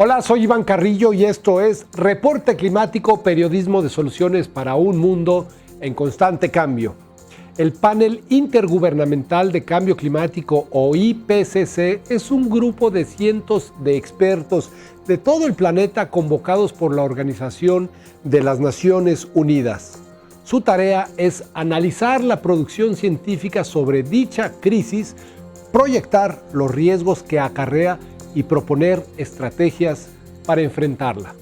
Hola, soy Iván Carrillo y esto es Reporte Climático, periodismo de soluciones para un mundo en constante cambio. El Panel Intergubernamental de Cambio Climático, o IPCC, es un grupo de cientos de expertos de todo el planeta convocados por la Organización de las Naciones Unidas. Su tarea es analizar la producción científica sobre dicha crisis, proyectar los riesgos que acarrea y proponer estrategias para enfrentarla.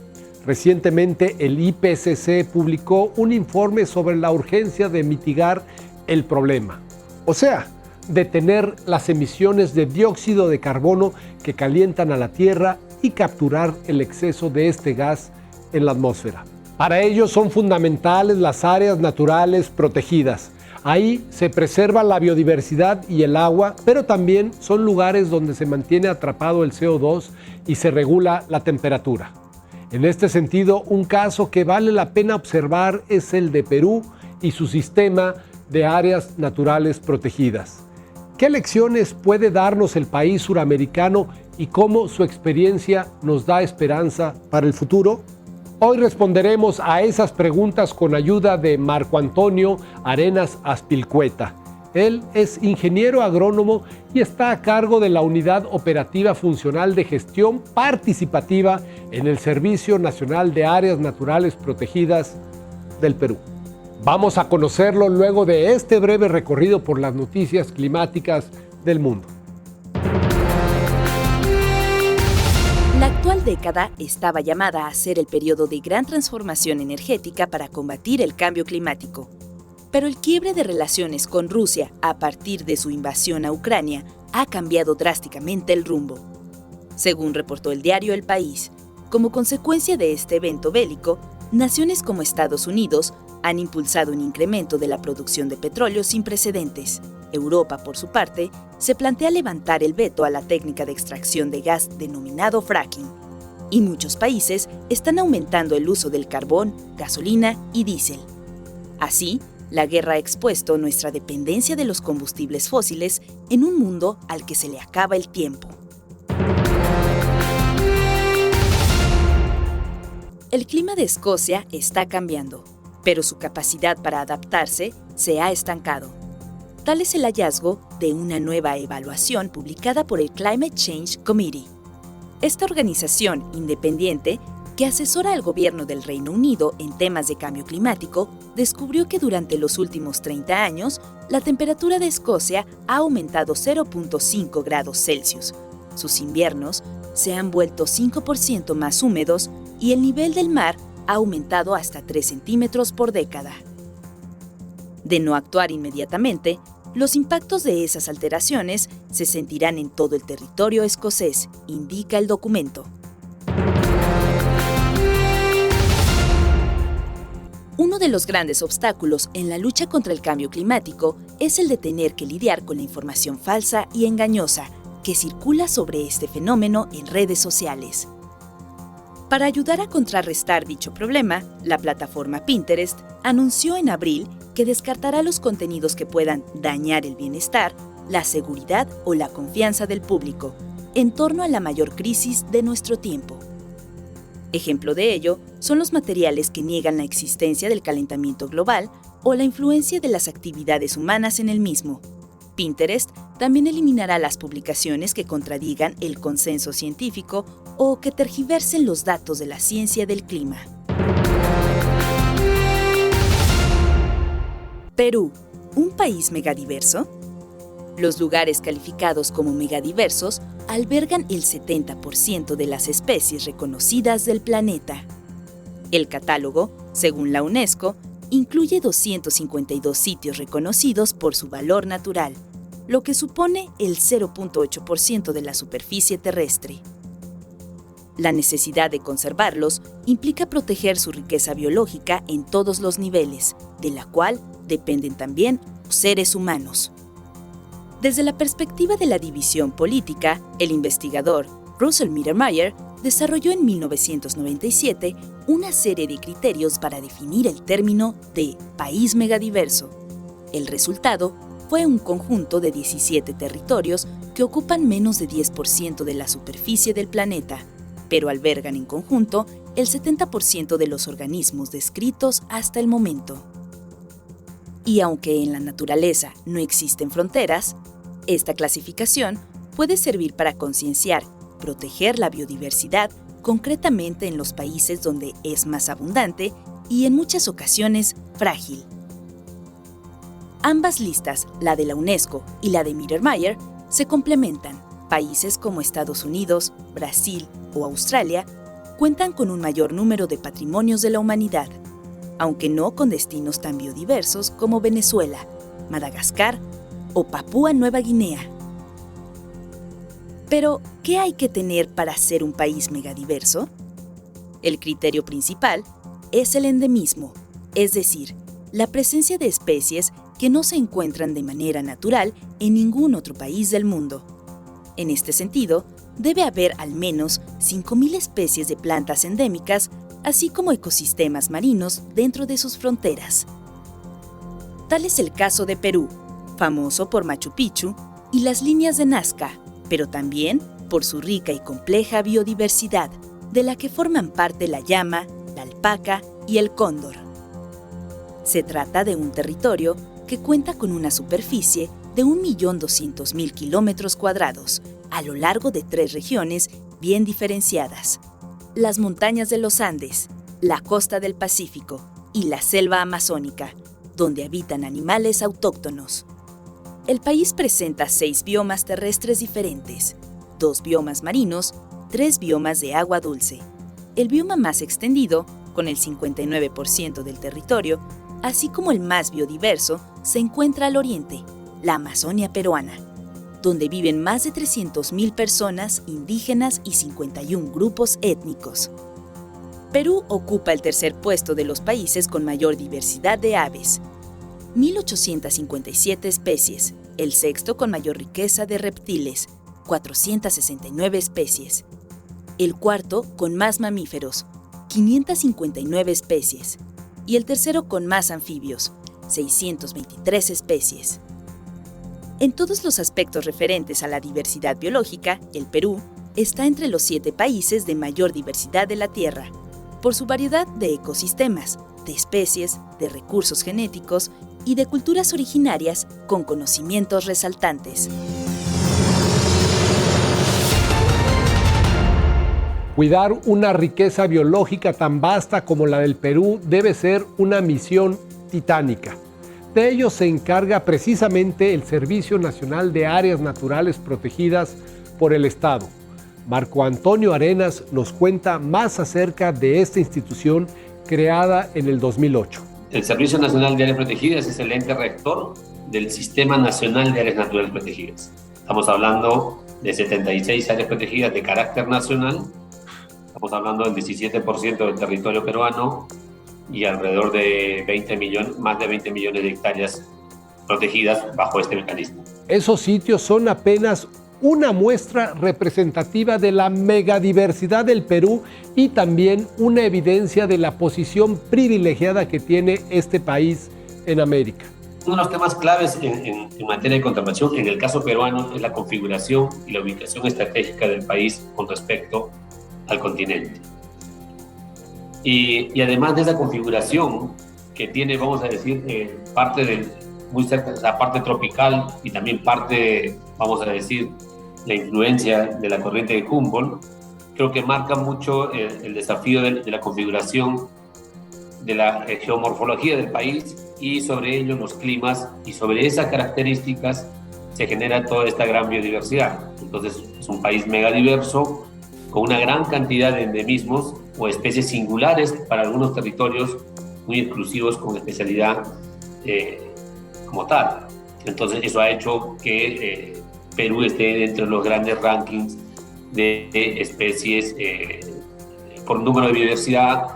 Recientemente, el IPCC publicó un informe sobre la urgencia de mitigar el problema, o sea, detener las emisiones de dióxido de carbono que calientan a la Tierra y capturar el exceso de este gas en la atmósfera. Para ello son fundamentales las áreas naturales protegidas. Ahí se preserva la biodiversidad y el agua, pero también son lugares donde se mantiene atrapado el CO2 y se regula la temperatura. En este sentido, un caso que vale la pena observar es el de Perú y su sistema de áreas naturales protegidas. ¿Qué lecciones puede darnos el país suramericano y cómo su experiencia nos da esperanza para el futuro? Hoy responderemos a esas preguntas con ayuda de Marco Antonio Arenas Aspilcueta. Él es ingeniero agrónomo y está a cargo de la Unidad Operativa Funcional de Gestión Participativa en el Servicio Nacional de Áreas Naturales Protegidas del Perú. Vamos a conocerlo luego de este breve recorrido por las noticias climáticas del mundo. La actual década estaba llamada a ser el periodo de gran transformación energética para combatir el cambio climático. Pero el quiebre de relaciones con Rusia a partir de su invasión a Ucrania ha cambiado drásticamente el rumbo. Según reportó el diario El País, como consecuencia de este evento bélico, naciones como Estados Unidos han impulsado un incremento de la producción de petróleo sin precedentes. Europa, por su parte, se plantea levantar el veto a la técnica de extracción de gas denominado fracking. Y muchos países están aumentando el uso del carbón, gasolina y diésel. Así, la guerra ha expuesto nuestra dependencia de los combustibles fósiles en un mundo al que se le acaba el tiempo. El clima de Escocia está cambiando, pero su capacidad para adaptarse se ha estancado. Tal es el hallazgo de una nueva evaluación publicada por el Climate Change Committee. Esta organización independiente, que asesora al gobierno del Reino Unido en temas de cambio climático, descubrió que durante los últimos 30 años, la temperatura de Escocia ha aumentado 0.5 grados Celsius. Sus inviernos se han vuelto 5% más húmedos y el nivel del mar ha aumentado hasta 3 centímetros por década. De no actuar inmediatamente, los impactos de esas alteraciones se sentirán en todo el territorio escocés, indica el documento. Uno de los grandes obstáculos en la lucha contra el cambio climático es el de tener que lidiar con la información falsa y engañosa que circula sobre este fenómeno en redes sociales. Para ayudar a contrarrestar dicho problema, la plataforma Pinterest anunció en abril que descartará los contenidos que puedan dañar el bienestar, la seguridad o la confianza del público en torno a la mayor crisis de nuestro tiempo. Ejemplo de ello son los materiales que niegan la existencia del calentamiento global o la influencia de las actividades humanas en el mismo. Pinterest también eliminará las publicaciones que contradigan el consenso científico o que tergiversen los datos de la ciencia del clima. Perú, ¿un país megadiverso? Los lugares calificados como megadiversos albergan el 70% de las especies reconocidas del planeta. El catálogo, según la UNESCO, incluye 252 sitios reconocidos por su valor natural, lo que supone el 0.8% de la superficie terrestre. La necesidad de conservarlos implica proteger su riqueza biológica en todos los niveles, de la cual dependen también los seres humanos. Desde la perspectiva de la división política, el investigador Russell Mittermeier desarrolló en 1997 una serie de criterios para definir el término de país megadiverso. El resultado fue un conjunto de 17 territorios que ocupan menos de 10% de la superficie del planeta, pero albergan en conjunto el 70% de los organismos descritos hasta el momento. Y aunque en la naturaleza no existen fronteras, esta clasificación puede servir para concienciar, proteger la biodiversidad concretamente en los países donde es más abundante y en muchas ocasiones frágil. Ambas listas, la de la UNESCO y la de Mittermeier, se complementan. Países como Estados Unidos, Brasil o Australia cuentan con un mayor número de patrimonios de la humanidad, aunque no con destinos tan biodiversos como Venezuela, Madagascar o Papúa Nueva Guinea. Pero, ¿qué hay que tener para ser un país megadiverso? El criterio principal es el endemismo, es decir, la presencia de especies que no se encuentran de manera natural en ningún otro país del mundo. En este sentido, debe haber al menos 5.000 especies de plantas endémicas, así como ecosistemas marinos dentro de sus fronteras. Tal es el caso de Perú, famoso por Machu Picchu y las líneas de Nazca, pero también por su rica y compleja biodiversidad, de la que forman parte la llama, la alpaca y el cóndor. Se trata de un territorio que cuenta con una superficie de 1.200.000 kilómetros cuadrados, a lo largo de 3 regiones bien diferenciadas: las montañas de los Andes, la costa del Pacífico y la selva amazónica, donde habitan animales autóctonos. El país presenta 6 biomas terrestres diferentes, 2 biomas marinos, 3 biomas de agua dulce. El bioma más extendido, con el 59% del territorio, así como el más biodiverso, se encuentra al oriente, la Amazonia peruana, donde viven más de 300.000 personas indígenas y 51 grupos étnicos. Perú ocupa el tercer puesto de los países con mayor diversidad de aves, 1.857 especies, el sexto con mayor riqueza de reptiles, 469 especies, el cuarto con más mamíferos, 559 especies, y el tercero con más anfibios, 623 especies. En todos los aspectos referentes a la diversidad biológica, el Perú está entre los 7 países de mayor diversidad de la Tierra, por su variedad de ecosistemas, de especies, de recursos genéticos y de culturas originarias con conocimientos resaltantes. Cuidar una riqueza biológica tan vasta como la del Perú debe ser una misión titánica. De ello se encarga precisamente el Servicio Nacional de Áreas Naturales Protegidas por el Estado. Marco Antonio Arenas nos cuenta más acerca de esta institución creada en el 2008. El Servicio Nacional de Áreas Protegidas es el ente rector del Sistema Nacional de Áreas Naturales Protegidas. Estamos hablando de 76 áreas protegidas de carácter nacional. Estamos hablando del 17% del territorio peruano y alrededor de más de 20 millones de hectáreas protegidas bajo este mecanismo. Esos sitios son apenas una muestra representativa de la megadiversidad del Perú y también una evidencia de la posición privilegiada que tiene este país en América. Uno de los temas claves en materia de conservación, en el caso peruano, es la configuración y la ubicación estratégica del país con respecto al continente. Y además de esa configuración que tiene, vamos a decir, muy cerca, la parte tropical y también parte, vamos a decir, la influencia de la corriente de Humboldt, creo que marca mucho el desafío de la configuración de la geomorfología del país y sobre ello los climas, y sobre esas características se genera toda esta gran biodiversidad. Entonces es un país megadiverso con una gran cantidad de endemismos o especies singulares para algunos territorios muy exclusivos con especialidad como tal. Entonces eso ha hecho que Perú esté dentro de los grandes rankings de especies por número de biodiversidad,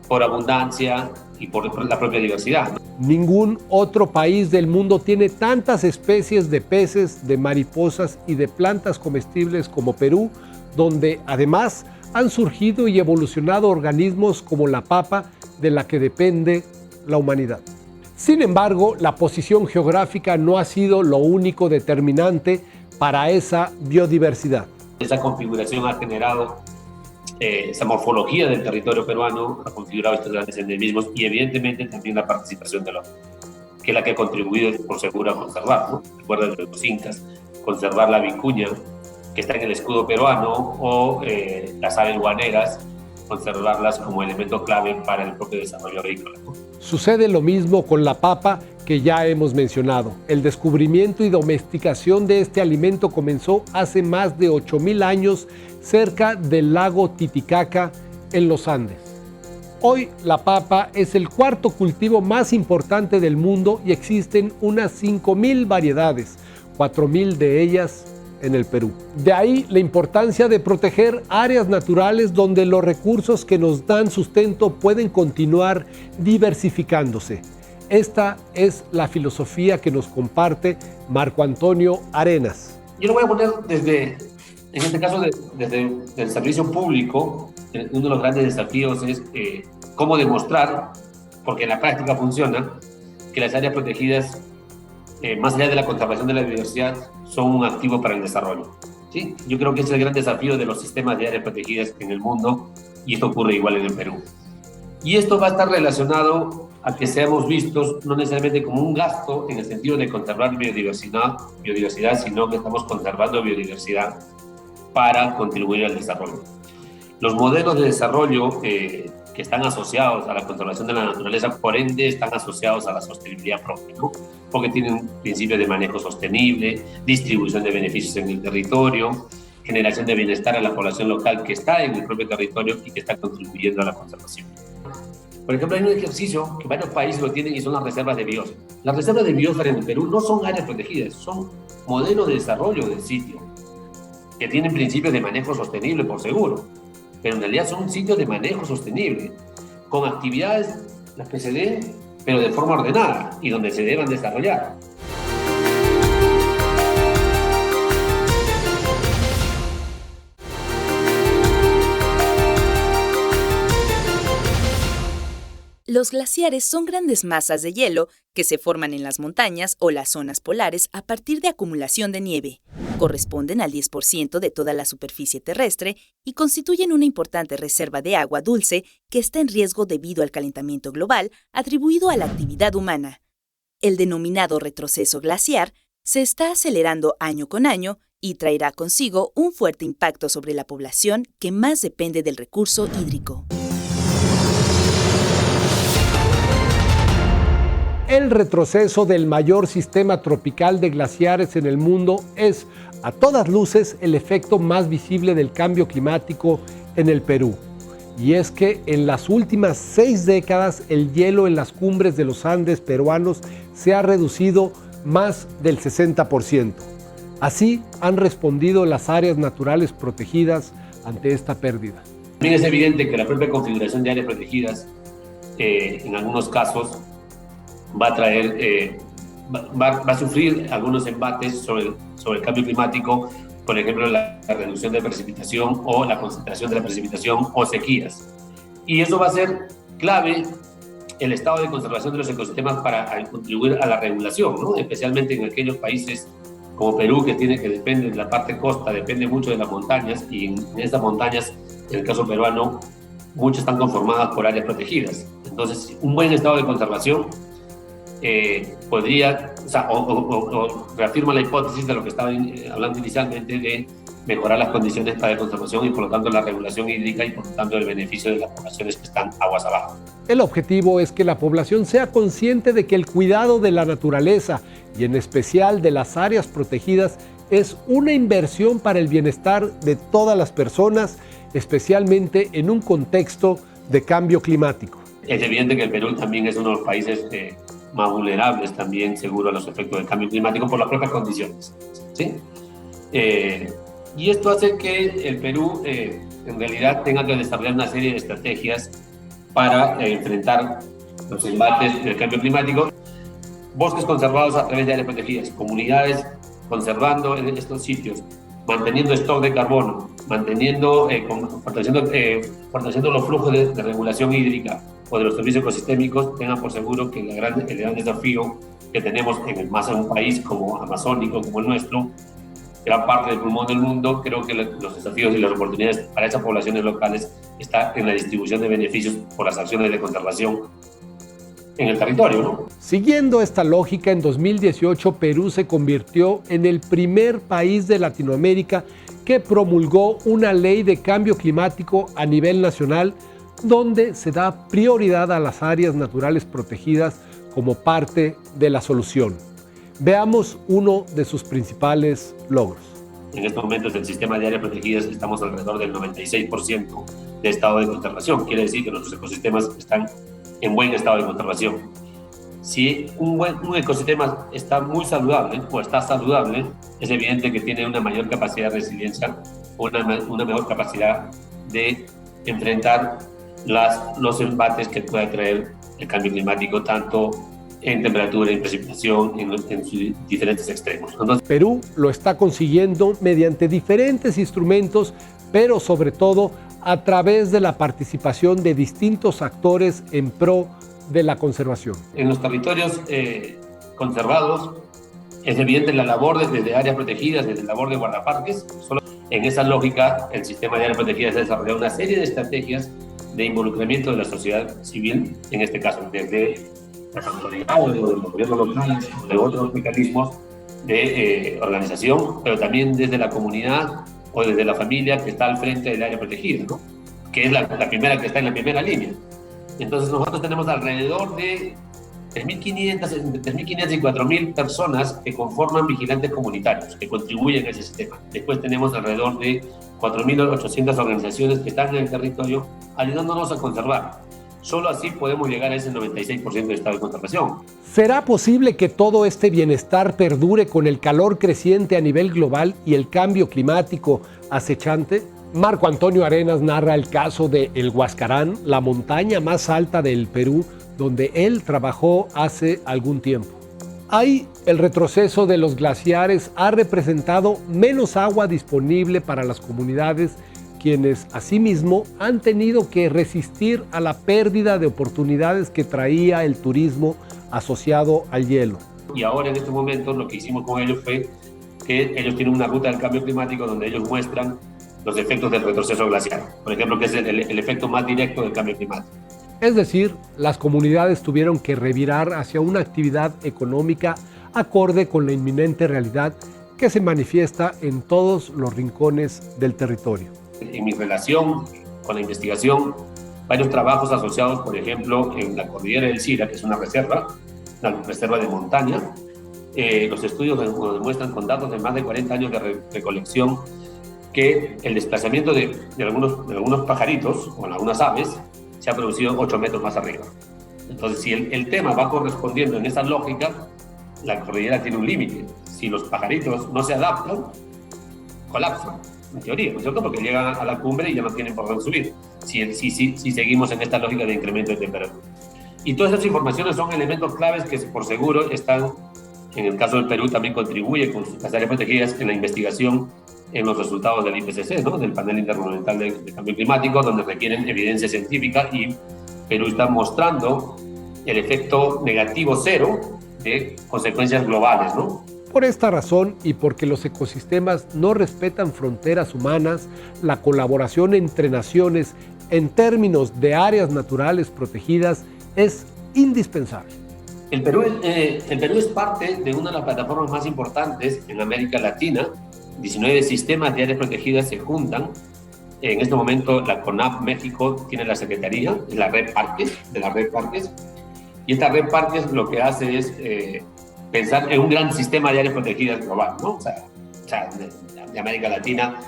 por abundancia y por la propia diversidad. Ningún otro país del mundo tiene tantas especies de peces, de mariposas y de plantas comestibles como Perú, donde además han surgido y evolucionado organismos como la papa, de la que depende la humanidad. Sin embargo, la posición geográfica no ha sido lo único determinante para esa biodiversidad. Esa configuración ha generado esa morfología del territorio peruano ha configurado estos grandes endemismos y evidentemente también la participación del hombre, que es la que ha contribuido por seguro a conservar, ¿no? Recuerden de los incas, conservar la vicuña que está en el escudo peruano o las aves guaneras, conservarlas como elemento clave para el propio desarrollo agrícola, ¿no? Sucede lo mismo con la papa que ya hemos mencionado. El descubrimiento y domesticación de este alimento comenzó hace más de 8,000 años cerca del lago Titicaca en los Andes. Hoy la papa es el cuarto cultivo más importante del mundo y existen unas 5,000 variedades, 4,000 de ellas en el Perú. De ahí la importancia de proteger áreas naturales donde los recursos que nos dan sustento pueden continuar diversificándose. Esta es la filosofía que nos comparte Marco Antonio Arenas. Yo lo voy a poner en este caso, desde el servicio público. Uno de los grandes desafíos es cómo demostrar, porque en la práctica funciona, que las áreas protegidas, más allá de la conservación de la biodiversidad, son un activo para el desarrollo, ¿sí? Yo creo que ese es el gran desafío de los sistemas de áreas protegidas en el mundo, y esto ocurre igual en el Perú. Y esto va a estar relacionado a que seamos vistos no necesariamente como un gasto en el sentido de conservar biodiversidad, sino que estamos conservando biodiversidad para contribuir al desarrollo. Los modelos de desarrollo que están asociados a la conservación de la naturaleza, por ende, están asociados a la sostenibilidad propia, ¿no? Porque tienen principios de manejo sostenible, distribución de beneficios en el territorio, generación de bienestar a la población local que está en el propio territorio y que está contribuyendo a la conservación. Por ejemplo, hay un ejercicio que varios países lo tienen y son las reservas de biosfera. Las reservas de biosfera en el Perú no son áreas protegidas, son modelos de desarrollo del sitio, que tienen principios de manejo sostenible, por seguro, pero en realidad son sitios de manejo sostenible, con actividades, las que se den, pero de forma ordenada y donde se deban desarrollar. Los glaciares son grandes masas de hielo que se forman en las montañas o las zonas polares a partir de acumulación de nieve. Corresponden al 10% de toda la superficie terrestre y constituyen una importante reserva de agua dulce que está en riesgo debido al calentamiento global atribuido a la actividad humana. El denominado retroceso glaciar se está acelerando año con año y traerá consigo un fuerte impacto sobre la población que más depende del recurso hídrico. El retroceso del mayor sistema tropical de glaciares en el mundo es, a todas luces, el efecto más visible del cambio climático en el Perú. Y es que en las últimas 6 décadas el hielo en las cumbres de los Andes peruanos se ha reducido más del 60%. Así han respondido las áreas naturales protegidas ante esta pérdida. También es evidente que la propia configuración de áreas protegidas, en algunos casos, va a traer, va a sufrir algunos embates sobre el cambio climático, por ejemplo, la reducción de precipitación o la concentración de la precipitación o sequías. Y eso va a ser clave el estado de conservación de los ecosistemas para contribuir a la regulación, ¿no? Especialmente en aquellos países como Perú, que depende de la parte costa, depende mucho de las montañas, y en estas montañas, en el caso peruano, muchas están conformadas por áreas protegidas. Entonces, un buen estado de conservación podría, o reafirma la hipótesis de lo que estaba hablando inicialmente, de mejorar las condiciones para la conservación y por lo tanto la regulación hídrica y por lo tanto el beneficio de las poblaciones que están aguas abajo. El objetivo es que la población sea consciente de que el cuidado de la naturaleza y en especial de las áreas protegidas es una inversión para el bienestar de todas las personas, especialmente en un contexto de cambio climático. Es evidente que el Perú también es uno de los países más vulnerables también, seguro, a los efectos del cambio climático por las propias condiciones, ¿sí? Y esto hace que el Perú en realidad tenga que desarrollar una serie de estrategias para enfrentar los embates del cambio climático. Bosques conservados a través de áreas protegidas, comunidades conservando en estos sitios, manteniendo stock de carbono, fortaleciendo los flujos de regulación hídrica o de los servicios ecosistémicos. Tengan por seguro que el gran desafío que tenemos más en un país como amazónico como el nuestro gran parte del pulmón del mundo, creo que los desafíos y las oportunidades para esas poblaciones locales están en la distribución de beneficios por las acciones de conservación en el territorio, ¿no? Siguiendo esta lógica, en 2018 Perú se convirtió en el primer país de Latinoamérica que promulgó una ley de cambio climático a nivel nacional, donde se da prioridad a las áreas naturales protegidas como parte de la solución. Veamos uno de sus principales logros. En estos momentos, el sistema de áreas protegidas estamos alrededor del 96% de estado de conservación. Quiere decir que nuestros ecosistemas están en buen estado de conservación. Si un ecosistema está muy saludable o está saludable, es evidente que tiene una mayor capacidad de resiliencia, una mejor capacidad de enfrentar los embates que puede traer el cambio climático, tanto en temperatura y precipitación en sus diferentes extremos. Entonces, Perú lo está consiguiendo mediante diferentes instrumentos, pero sobre todo a través de la participación de distintos actores en pro de la conservación. En los territorios conservados es evidente la labor desde áreas protegidas, desde la labor de guardaparques. Solo en esa lógica, el sistema de áreas protegidas ha desarrollado una serie de estrategias de involucramiento de la sociedad civil, en este caso desde las autoridades, de los gobiernos locales, de otros mecanismos de organización, pero también desde la comunidad o desde la familia que está al frente del área protegida, ¿no? Que es la primera que está en la primera línea. Entonces nosotros tenemos alrededor de 3.500 y 4.000 personas que conforman vigilantes comunitarios, que contribuyen a ese sistema. Después tenemos alrededor de 4.800 organizaciones que están en el territorio ayudándonos a conservar. Solo así podemos llegar a ese 96% de estado de conservación. ¿Será posible que todo este bienestar perdure con el calor creciente a nivel global y el cambio climático acechante? Marco Antonio Arenas narra el caso de El Huascarán, la montaña más alta del Perú, donde él trabajó hace algún tiempo. Ahí, el retroceso de los glaciares ha representado menos agua disponible para las comunidades, quienes asimismo han tenido que resistir a la pérdida de oportunidades que traía el turismo asociado al hielo. Y ahora en estos momentos lo que hicimos con ellos fue que ellos tienen una ruta del cambio climático donde ellos muestran los efectos del retroceso glaciar, por ejemplo, que es el efecto más directo del cambio climático. Es decir, las comunidades tuvieron que revirar hacia una actividad económica acorde con la inminente realidad que se manifiesta en todos los rincones del territorio. En mi relación con la investigación, varios trabajos asociados, por ejemplo, en la cordillera del Sira, que es una reserva de montaña. Los estudios nos demuestran con datos de más de 40 años de recolección que el desplazamiento de algunos pajaritos o algunas aves se ha producido 8 metros más arriba. Entonces, si el tema va correspondiendo en esa lógica, la cordillera tiene un límite. Si los pajaritos no se adaptan, colapsan, en teoría, ¿no es cierto? Porque llegan a la cumbre y ya no tienen por dónde subir, si seguimos en esta lógica de incremento de temperatura. Y todas esas informaciones son elementos claves que por seguro están, en el caso del Perú, también contribuye con las áreas protegidas en la investigación en los resultados del IPCC, ¿no? Del Panel Intergubernamental de Cambio Climático, donde requieren evidencia científica, y Perú está mostrando el efecto negativo cero de consecuencias globales, ¿no? Por esta razón y porque los ecosistemas no respetan fronteras humanas, la colaboración entre naciones en términos de áreas naturales protegidas es indispensable. El Perú es parte de una de las plataformas más importantes en América Latina. 19 sistemas de áreas protegidas se juntan. En este momento la CONAF México tiene la secretaría de la Red Parques, y esta Red Parques lo que hace es pensar en un gran sistema de áreas protegidas global, ¿no? O sea, de América Latina,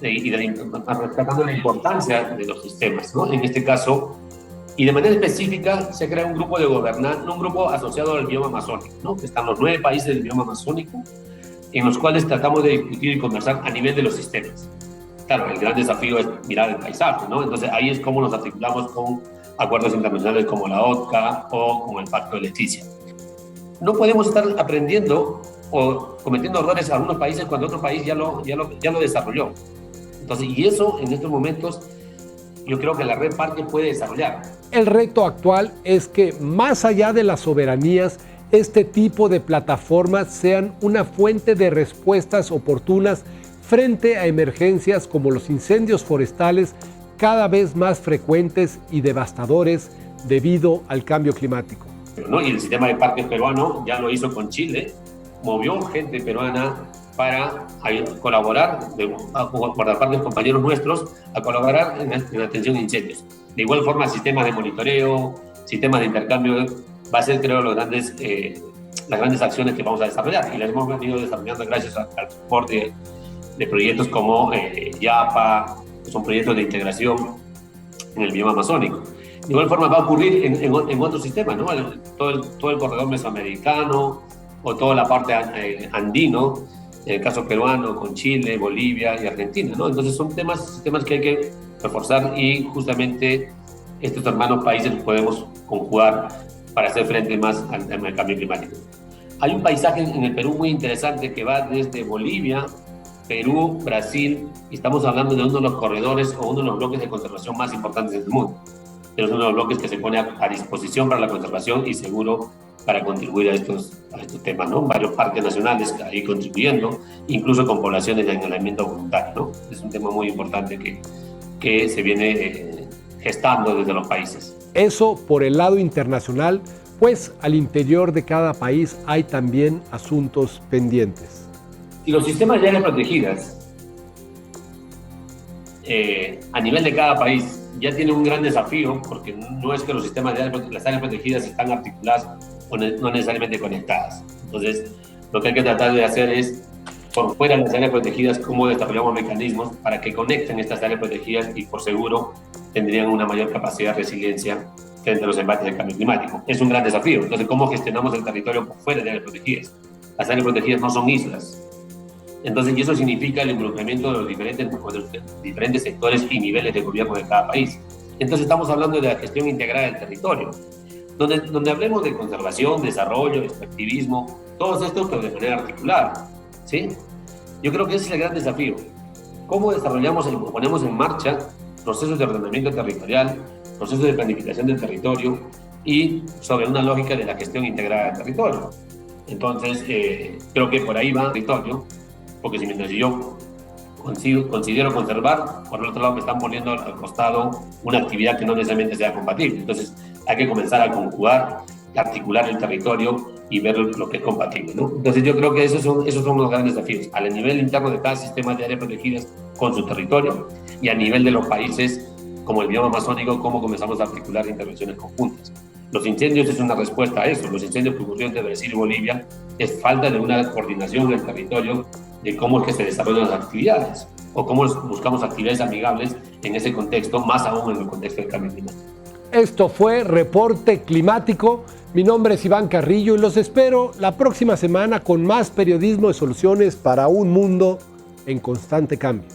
y rescatando la importancia de los sistemas, ¿no? En este caso, y de manera específica se crea un grupo de gobernantes, un grupo asociado al bioma amazónico, ¿no? Que están los 9 países del bioma amazónico, en los cuales tratamos de discutir y conversar a nivel de los sistemas. Claro, el gran desafío es mirar el paisaje, ¿no? Entonces ahí es como nos articulamos con acuerdos internacionales como la OTCA o como el Pacto de Leticia. No podemos estar aprendiendo o cometiendo errores a algunos países cuando otro país ya lo desarrolló. Entonces, y eso en estos momentos yo creo que la Red Parques puede desarrollar. El reto actual es que, más allá de las soberanías este tipo de plataformas sean una fuente de respuestas oportunas frente a emergencias como los incendios forestales cada vez más frecuentes y devastadores debido al cambio climático. ¿No? Y el sistema de parques peruano ya lo hizo con Chile, movió gente peruana para colaborar, por la parte de compañeros nuestros, a colaborar en la atención de incendios. De igual forma, sistemas de monitoreo, sistemas de intercambio, va a ser, creo, las grandes acciones que vamos a desarrollar. Y las hemos venido desarrollando gracias al soporte de proyectos como YAPA, que son proyectos de integración en el bioma amazónico. De igual forma va a ocurrir en otros sistemas, ¿no? Todo el corredor mesoamericano o toda la parte andino, en el caso peruano, con Chile, Bolivia y Argentina, ¿no? Entonces son sistemas que hay que reforzar y justamente estos hermanos países podemos conjugar para hacer frente más al tema del cambio climático. Hay un paisaje en el Perú muy interesante que va desde Bolivia, Perú, Brasil, y estamos hablando de uno de los corredores o uno de los bloques de conservación más importantes del mundo. Pero es uno de los bloques que se pone a disposición para la conservación y seguro para contribuir a estos temas, ¿no? Varios parques nacionales ahí contribuyendo, incluso con poblaciones de engalamiento voluntario, ¿no? Es un tema muy importante que se viene gestando desde los países. Eso por el lado internacional, pues al interior de cada país hay también asuntos pendientes. Y los sistemas de áreas protegidas a nivel de cada país ya tienen un gran desafío, porque no es que los sistemas de las áreas protegidas están articuladas o no necesariamente conectadas. Entonces, lo que hay que tratar de hacer es, por fuera de las áreas protegidas, cómo desarrollamos mecanismos para que conecten estas áreas protegidas y, por seguro, tendrían una mayor capacidad de resiliencia frente a los embates del cambio climático. Es un gran desafío. Entonces, ¿cómo gestionamos el territorio por fuera de áreas protegidas? Las áreas protegidas no son islas. Entonces, y eso significa el involucramiento de los diferentes sectores y niveles de gobierno de cada país. Entonces, estamos hablando de la gestión integrada del territorio, donde hablemos de conservación, desarrollo, extractivismo, todos estos, pero de manera articulada, ¿sí? Yo creo que ese es el gran desafío. ¿Cómo desarrollamos y ponemos en marcha procesos de ordenamiento territorial, procesos de planificación del territorio y sobre una lógica de la gestión integrada del territorio? Entonces, creo que por ahí va el territorio, porque si mientras yo considero conservar, por el otro lado me están poniendo al costado una actividad que no necesariamente sea compatible. Entonces hay que comenzar a conjugar, articular el territorio y ver lo que es compatible, ¿no? Entonces yo creo que esos son los grandes desafíos, a nivel interno de cada sistema de áreas protegidas con su territorio y a nivel de los países como el bioma amazónico, cómo comenzamos a articular intervenciones conjuntas. Los incendios es una respuesta a eso. Los incendios que ocurrieron entre Brasil y Bolivia es falta de una coordinación del territorio de cómo es que se desarrollan las actividades o cómo buscamos actividades amigables en ese contexto, más aún en el contexto del cambio climático. Esto fue Reporte Climático. Mi nombre es Iván Carrillo y los espero la próxima semana con más periodismo de soluciones para un mundo en constante cambio.